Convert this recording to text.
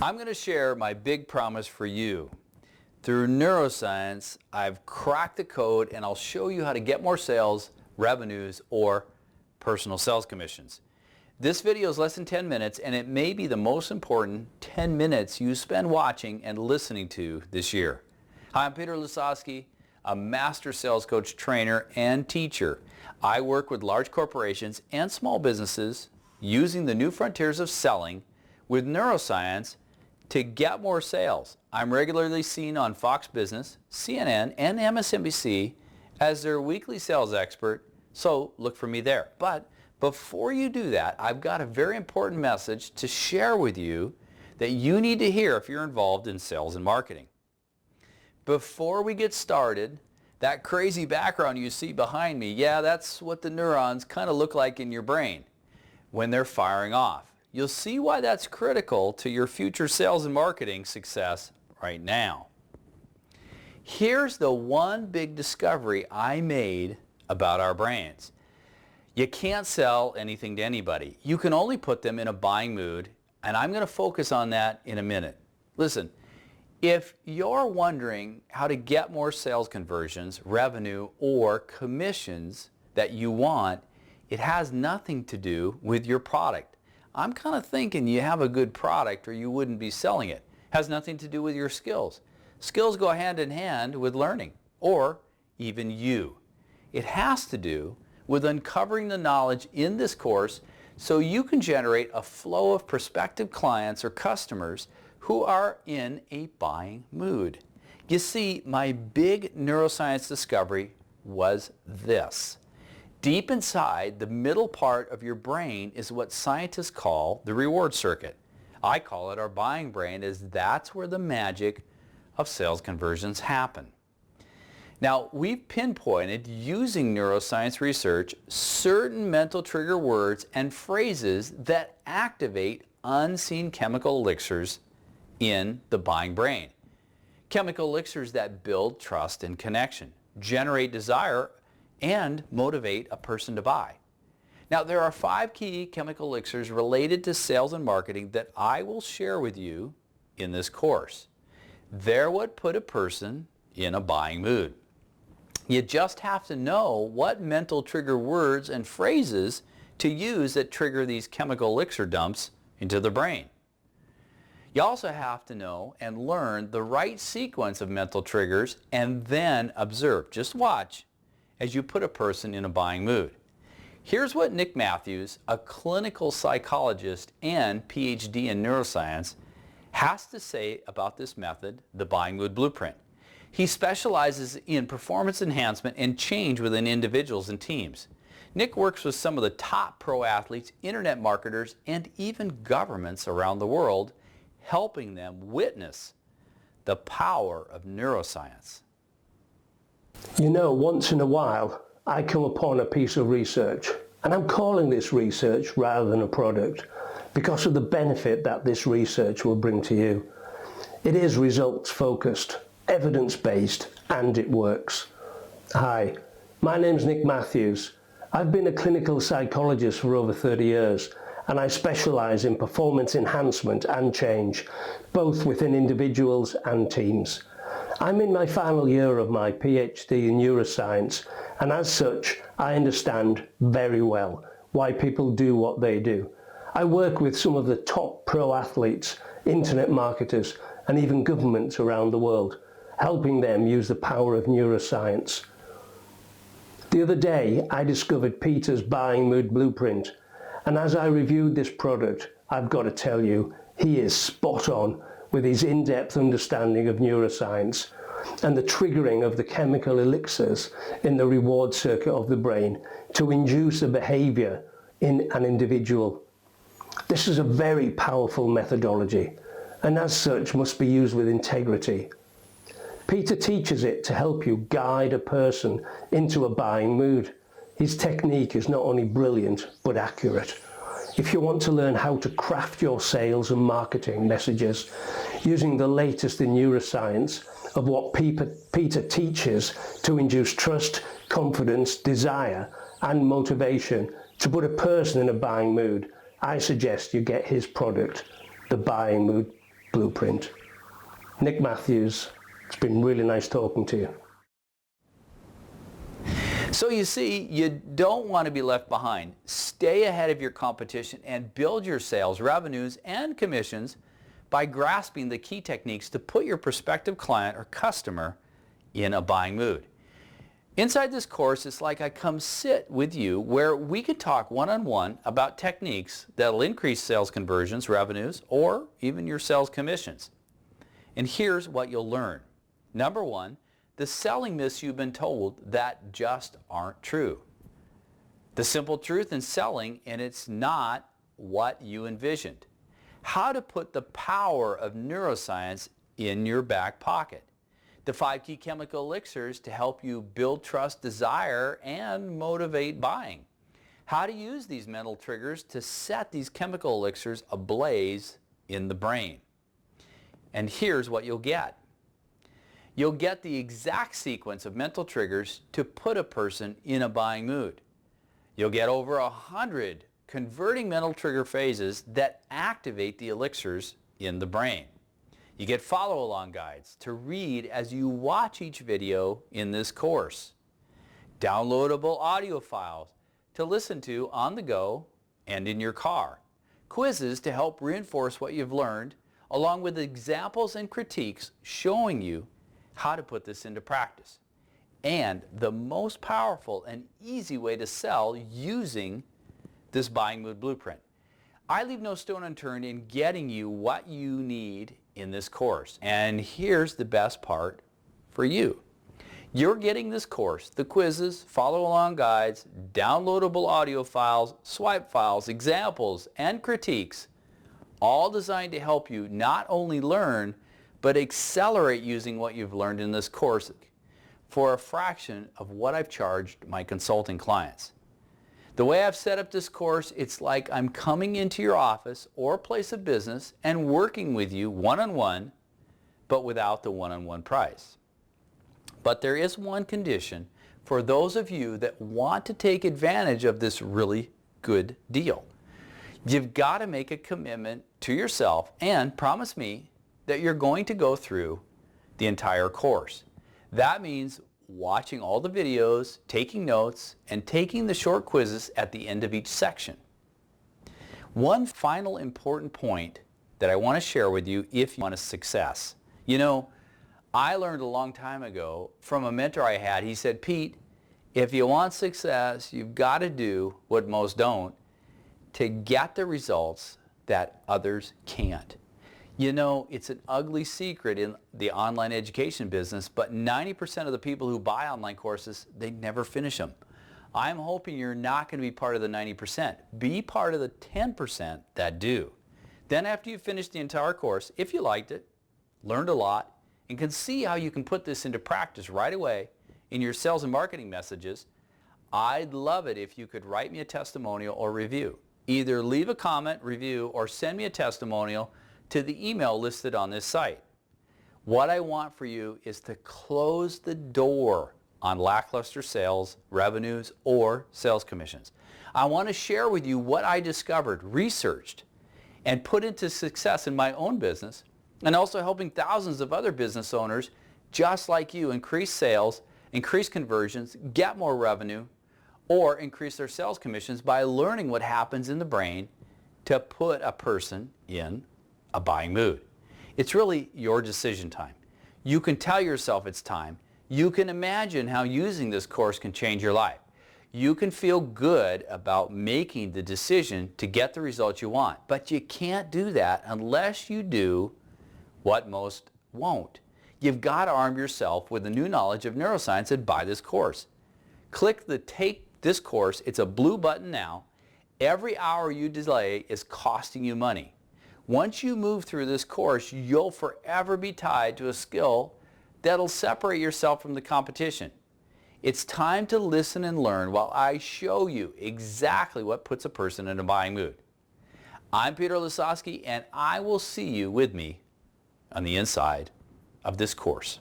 I'm going to share my big promise for you. Through neuroscience, I've cracked the code and I'll show you how to get more sales, revenues, or personal sales commissions. This video is less than 10 minutes and it may be the most important 10 minutes you spend watching and listening to this year. Hi, I'm Peter Lisowski, a master sales coach, trainer, and teacher. I work with large corporations and small businesses using the new frontiers of selling with neuroscience to get more sales. I'm regularly seen on Fox Business, CNN, and MSNBC as their weekly sales expert, so look for me there. But before you do that, I've got a very important message to share with you that you need to hear if you're involved in sales and marketing. Before we get started, that crazy background you see behind me, yeah, that's what the neurons kind of look like in your brain when they're firing off. You'll see why that's critical to your future sales and marketing success right now. Here's the one big discovery I made about our brains. You can't sell anything to anybody. You can only put them in a buying mood, and I'm going to focus on that in a minute. Listen, if you're wondering how to get more sales conversions, revenue, or commissions that you want, it has nothing to do with your product. I'm kind of thinking you have a good product or you wouldn't be selling it. It has nothing to do with your skills. Skills go hand in hand with learning, or even you. It has to do with uncovering the knowledge in this course so you can generate a flow of prospective clients or customers who are in a buying mood. You see, my big neuroscience discovery was this. Deep inside, the middle part of your brain is what scientists call the reward circuit. I call it our buying brain, as that's where the magic of sales conversions happen. Now, we've pinpointed, using neuroscience research, certain mental trigger words and phrases that activate unseen chemical elixirs in the buying brain. Chemical elixirs that build trust and connection, generate desire, and motivate a person to buy. Now, there are 5 key chemical elixirs related to sales and marketing that I will share with you in this course. They're what put a person in a buying mood. You just have to know what mental trigger words and phrases to use that trigger these chemical elixir dumps into the brain. You also have to know and learn the right sequence of mental triggers and then observe. Just watch as you put a person in a buying mood. Here's what Nick Matthews, a clinical psychologist and PhD in neuroscience, has to say about this method, the buying mood blueprint. He specializes in performance enhancement and change within individuals and teams. Nick works with some of the top pro athletes, internet marketers, and even governments around the world, helping them witness the power of neuroscience. You know, once in a while, I come upon a piece of research, and I'm calling this research rather than a product because of the benefit that this research will bring to you. It is results-focused, evidence-based, and it works. Hi, my name's Nick Matthews. I've been a clinical psychologist for over 30 years, and I specialize in performance enhancement and change, both within individuals and teams. I'm in my final year of my PhD in neuroscience, and as such, I understand very well why people do what they do. I work with some of the top pro athletes, internet marketers, and even governments around the world, helping them use the power of neuroscience. The other day, I discovered Peter's buying mood blueprint, and as I reviewed this product, I've got to tell you, he is spot on with his in-depth understanding of neuroscience and the triggering of the chemical elixirs in the reward circuit of the brain to induce a behavior in an individual. This is a very powerful methodology, and as such must be used with integrity. Peter teaches it to help you guide a person into a buying mood. His technique is not only brilliant, but accurate. If you want to learn how to craft your sales and marketing messages using the latest in neuroscience of what Peter teaches to induce trust, confidence, desire, and motivation to put a person in a buying mood, I suggest you get his product, the buying mood blueprint. Nick Matthews, it's been really nice talking to you. So you see, you don't want to be left behind. Stay ahead of your competition and build your sales, revenues, and commissions by grasping the key techniques to put your prospective client or customer in a buying mood. Inside this course, it's like I come sit with you where we can talk one-on-one about techniques that'll increase sales conversions, revenues, or even your sales commissions. And here's what you'll learn. Number one, the selling myths you've been told that just aren't true. The simple truth in selling, and it's not what you envisioned. How to put the power of neuroscience in your back pocket. The 5 key chemical elixirs to help you build trust, desire, and motivate buying. How to use these mental triggers to set these chemical elixirs ablaze in the brain. And here's what you'll get. You'll get the exact sequence of mental triggers to put a person in a buying mood. You'll get over 100 converting mental trigger phases that activate the elixirs in the brain. You get follow-along guides to read as you watch each video in this course. Downloadable audio files to listen to on the go and in your car. Quizzes to help reinforce what you've learned, along with examples and critiques showing you how to put this into practice. And the most powerful and easy way to sell using this buying mood blueprint. I leave no stone unturned in getting you what you need in this course. And here's the best part for you. You're getting this course, the quizzes, follow-along guides, downloadable audio files, swipe files, examples, and critiques, all designed to help you not only learn, but accelerate using what you've learned in this course for a fraction of what I've charged my consulting clients. The way I've set up this course, it's like I'm coming into your office or place of business and working with you one-on-one, but without the one-on-one price. But there is one condition for those of you that want to take advantage of this really good deal. You've got to make a commitment to yourself and promise me that you're going to go through the entire course. That means watching all the videos, taking notes, and taking the short quizzes at the end of each section. One final important point that I want to share with you if you want a success. You know, I learned a long time ago from a mentor I had. He said, Pete, if you want success, you've got to do what most don't to get the results that others can't. You know, it's an ugly secret in the online education business, but 90% of the people who buy online courses, they never finish them. I'm hoping you're not going to be part of the 90%. Be part of the 10% that do. Then after you finish the entire course, if you liked it, learned a lot, and can see how you can put this into practice right away in your sales and marketing messages, I'd love it if you could write me a testimonial or review. Either leave a comment, review, or send me a testimonial to the email listed on this site. What I want for you is to close the door on lackluster sales, revenues, or sales commissions. I want to share with you what I discovered, researched, and put into success in my own business, and also helping thousands of other business owners just like you increase sales, increase conversions, get more revenue, or increase their sales commissions by learning what happens in the brain to put a person in a buying mood. It's really your decision time. You can tell yourself it's time. You can imagine how using this course can change your life. You can feel good about making the decision to get the results you want, but you can't do that unless you do what most won't. You've got to arm yourself with the new knowledge of neuroscience and buy this course. Click the Take This Course. It's a blue button now. Every hour you delay is costing you money. Once you move through this course, you'll forever be tied to a skill that'll separate yourself from the competition. It's time to listen and learn while I show you exactly what puts a person in a buying mood. I'm Peter Lisowski, and I will see you with me on the inside of this course.